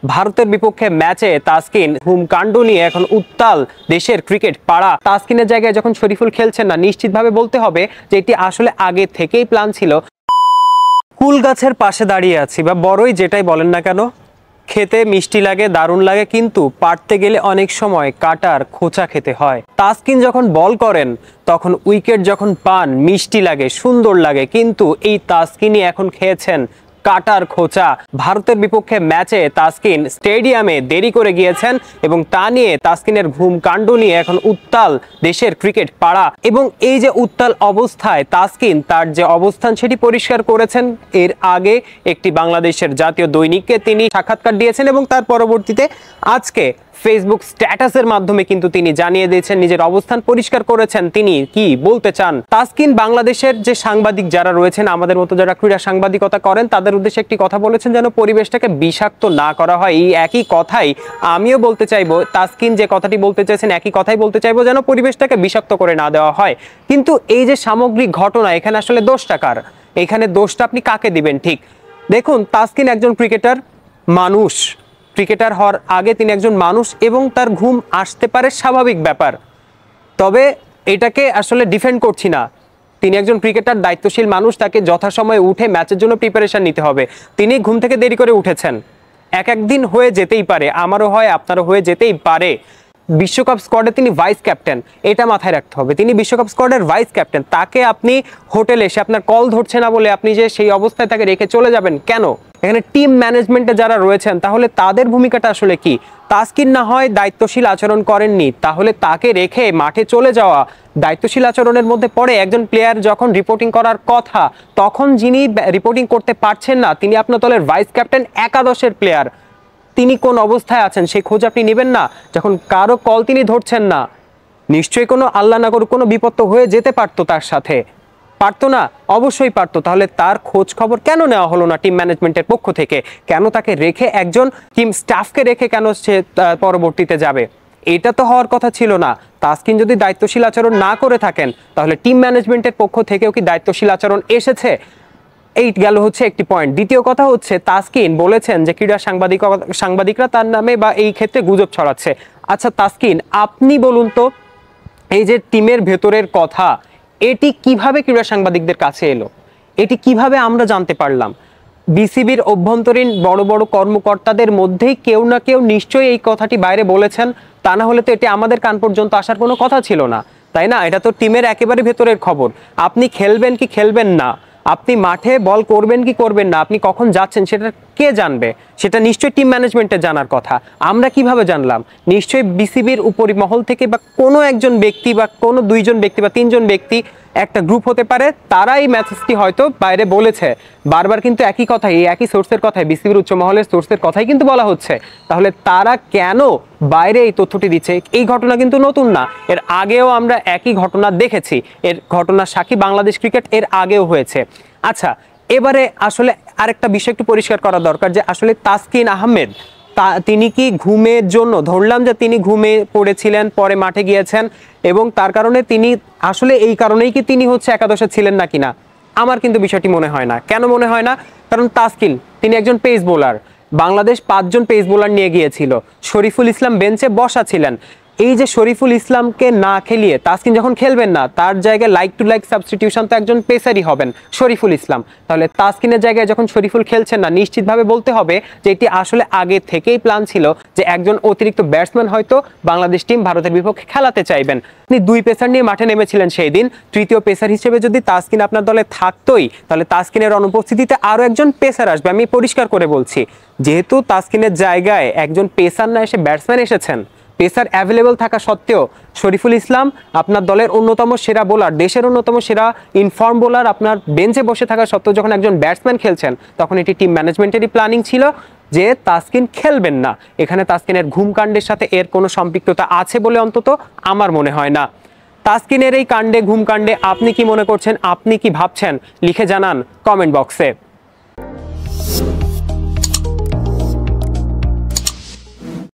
ভারতের বিপক্ষে ম্যাচে তাসকিন হুমকাণ্ড নিয়ে এখন উত্তাল দেশের ক্রিকেট পাড়া। তাসকিনের জায়গায় যখন শরীফুল খেলছেন না, নিশ্চিতভাবে বলতে হবে যে এটি আসলে আগে থেকেই প্ল্যান ছিল। কুল গাছের পাশে দাঁড়িয়ে আছি বা বড়ই যেটাই বলেন না কেন, খেতে মিষ্টি লাগে, দারুণ লাগে, কিন্তু পারতে গেলে অনেক সময় কাটার খোঁচা খেতে হয়। তাসকিন যখন বল করেন তখন উইকেট যখন পান মিষ্টি লাগে, সুন্দর লাগে, কিন্তু এই তাসকিনই এখন খেয়েছেন কাটার খোঁচা। ভারতের বিপক্ষে ম্যাচে তাসকিন স্টেডিয়ামে দেরি করে গিয়েছেন এবং তা নিয়ে তাসকিনের ঘুম কাণ্ড নিয়ে এখন উত্তাল দেশের ক্রিকেট পাড়া। এবং এই যে উত্তাল অবস্থায় তাসকিন তার যে অবস্থান সেটি পরিষ্কার করেছেন। এর আগে একটি বাংলাদেশের জাতীয় দৈনিককে তিনি সাক্ষাৎকার দিয়েছেন এবং তার পরবর্তীতে আজকে ফেসবুক স্ট্যাটাসের মাধ্যমে কিন্তু তিনি জানিয়ে দিয়েছেন, নিজের অবস্থান পরিষ্কার করেছেন, তিনি কি বলতে চান। তাসকিন বাংলাদেশের যে সাংবাদিক যারা রয়েছেন, আমাদের মতো যারা ক্রীড়া সাংবাদিকতা করেন, তাদের উদ্দেশ্যে একটি কথা বলেছেন, যেন পরিবেশটাকে বিষাক্ত না করা হয়। এই একই কথাই আমিও বলতে চাইবো, তাসকিন যে কথাটি বলতে চাইছেন একই কথাই বলতে চাইবো, যেন পরিবেশটাকে বিষাক্ত করে না দেওয়া হয়। কিন্তু এই যে সামগ্রিক ঘটনা, এখানে আসলে দোষটা কার? এখানে দোষটা আপনি কাকে দিবেন? ঠিক দেখুন, তাসকিন একজন ক্রিকেটার মানুষ, ক্রিকেটার হওয়ার আগে তিনি একজন মানুষ এবং তার ঘুম আসতে পারে, স্বাভাবিক ব্যাপার। তবে এটাকে আসলে ডিফেন্ড করছি না, তিনি একজন ক্রিকেটার, দায়িত্বশীল মানুষ, তাকে যথাসময়ে উঠে ম্যাচের জন্য প্রিপারেশন নিতে হবে। তিনি ঘুম থেকে দেরি করে উঠেছেন, একদিন হয়ে যেতেই পারে, আমারও হয়, আপনারও হয়ে যেতেই পারে। বিশ্বকাপ স্কোয়াডে তিনি ভাইস ক্যাপ্টেন, এটা মাথায় রাখতে হবে, তিনি বিশ্বকাপ স্কোয়াডের ভাইস ক্যাপ্টেন। তাকে আপনি হোটেলে এসে আপনার কল ধরছে না বলে আপনি যে সেই অবস্থায় তাকে রেখে চলে যাবেন কেন? এখানে টিম ম্যানেজমেন্টে যারা রয়েছেন, তাহলে তাদের ভূমিকাটা আসলে কি? তাসকিন না হয় দায়িত্বশীল আচরণ করেননি, তাহলে তাকে রেখে মাঠে চলে যাওয়া দায়িত্বশীল আচরণের মধ্যে পড়ে? একজন প্লেয়ার যখন রিপোর্টিং করার কথা, তখন যিনি রিপোর্টিং করতে পারছেন না, তিনি আপনার দলের ভাইস ক্যাপ্টেন, একাদশের প্লেয়ার, তিনি কোন অবস্থায় আছেন সেই খোঁজ আপনি নেবেন না? যখন কারো কল তিনি ধরছেন না, নিশ্চয়ই কোনো আল্লাহ না করুক কোনো বিপদ তো হয়ে যেতে পারতো, তার সাথে পারতো না? অবশ্যই পারতো। তাহলে তার খোঁজ খবর কেন নেওয়া হলো না টিম ম্যানেজমেন্টের পক্ষ থেকে? কেন তাকে রেখে, একজন টিম স্টাফকে রেখে কেন সে পরবর্তীতে যাবে? এটা তো হওয়ার কথা ছিল না। তাসকিন যদি দায়িত্বশীল আচরণ না করে থাকেন, তাহলে টিম ম্যানেজমেন্টের পক্ষ থেকেও কি দায়িত্বশীল আচরণ এসেছে? এই গেল হচ্ছে একটি পয়েন্ট। দ্বিতীয় কথা হচ্ছে, তাসকিন বলেছেন যে ক্রীড়া সাংবাদিকরা তার নামে বা এই ক্ষেত্রে গুজব ছড়াচ্ছে। আচ্ছা তাসকিন, আপনি বলুন তো, এই যে টিমের ভেতরের কথা, এটি কিভাবে ক্রীড়া সাংবাদিকদের কাছে এলো? এটি কিভাবে আমরা জানতে পারলাম? বিসিবির অভ্যন্তরীণ বড় বড় কর্মকর্তাদের মধ্যেই কেউ না কেউ নিশ্চয়ই এই কথাটি বাইরে বলেছেন, তা না হলে তো এটি আমাদের কান পর্যন্ত আসার কোনো কথা ছিল না, তাই না? এটা তো টিমের একেবারে ভেতরের খবর। আপনি খেলবেন কি খেলবেন না, আপনি মাঠে বল করবেন কি করবেন না, আপনি কখন যাচ্ছেন, সেটা কে জানবে? সেটা নিশ্চয়ই টিম ম্যানেজমেন্টের জানার কথা। আমরা কিভাবে জানলাম? নিশ্চয়ই বিসিবির উপরিমহল থেকে বা কোনো একজন ব্যক্তি বা কোনো দুইজন ব্যক্তি বা তিনজন ব্যক্তি, একটা গ্রুপ হতে পারে, তারা এই মেসেজটি হয়তো বাইরে বলেছে। বারবার কিন্তু একই কথাই, এই একই সোর্সের কথাই, বিসিবির উচ্চ মহলের সোর্সের কথাই কিন্তু বলা হচ্ছে। তাহলে তারা কেন বাইরে এই তথ্যটি দিচ্ছে? এই ঘটনা কিন্তু নতুন না, এর আগেও আমরা একই ঘটনা দেখেছি। এর ঘটনা সাক্ষী বাংলাদেশ ক্রিকেট, এর আগেও হয়েছে। আচ্ছা, এবারে আসলে আরেকটা বিষয় একটু পরিষ্কার করা দরকার, যে আসলে তাসকিন আহমেদ তিনি কি ঘুমের জন্য, ধরলাম যে তিনি ঘুমে পড়েছিলেন, পরে মাঠে গিয়েছেন এবং তার কারণে তিনি আসলে এই কারণেই কি তিনি হচ্ছে একাদশে ছিলেন না কিনা? আমার কিন্তু বিষয়টি মনে হয় না। কেন মনে হয় না? কারণ তাসকিন তিনি একজন পেস বোলার, বাংলাদেশ 5 জন পেস বোলার নিয়ে গিয়েছিল, শরীফুল ইসলাম বেঞ্চে বসা ছিলেন। এই যে শরীফুল ইসলামকে না খেলিয়ে তাসকিন যখন খেলবেন না, তার জায়গায় লাইক টু লাইক সাবস্টিটিউশন তো একজন পেসারই হবেন, শরীফুল ইসলাম। তাহলে তাসকিনের জায়গায় যখন শরীফুল খেলছেন না, নিশ্চিতভাবে বলতে হবে যে এটি আসলে আগে থেকেই প্ল্যান ছিল, যে একজন অতিরিক্ত ব্যাটসম্যান হয়তো বাংলাদেশ টিম ভারতের বিপক্ষে খেলাতে চাইবেন। আপনি 2 পেসার নিয়ে মাঠে নেমেছিলেন সেই দিন, তৃতীয় পেসার হিসেবে যদি তাসকিন আপনার দলে থাকতোই, তাহলে তাসকিনের অনুপস্থিতিতে আরো একজন পেসার আসবে। আমি পরিষ্কার করে বলছি, যেহেতু তাসকিনের জায়গায় একজন পেসার না এসে ব্যাটসম্যান এসেছেন, পেসার অ্যাভেলেবল থাকা সত্ত্বেও শরীফুল ইসলাম আপনার দলের অন্যতম সেরা বোলার, দেশের অন্যতম সেরা ইনফর্ম বোলার, আপনার বেঞ্চে বসে থাকা সত্ত্বেও যখন একজন ব্যাটসম্যান খেলছেন, তখন এটি টিম ম্যানেজমেন্টেরই প্ল্যানিং ছিল যে তাসকিন খেলবেন না। এখানে তাসকিনের ঘুমকাণ্ডের সাথে এর কোনো সম্পৃক্ততা আছে বলে অন্তত আমার মনে হয় না। তাসকিনের এই কাণ্ডে, ঘুমকাণ্ডে আপনি কি মনে করছেন, আপনি কি ভাবছেন, লিখে জানান কমেন্ট বক্সে।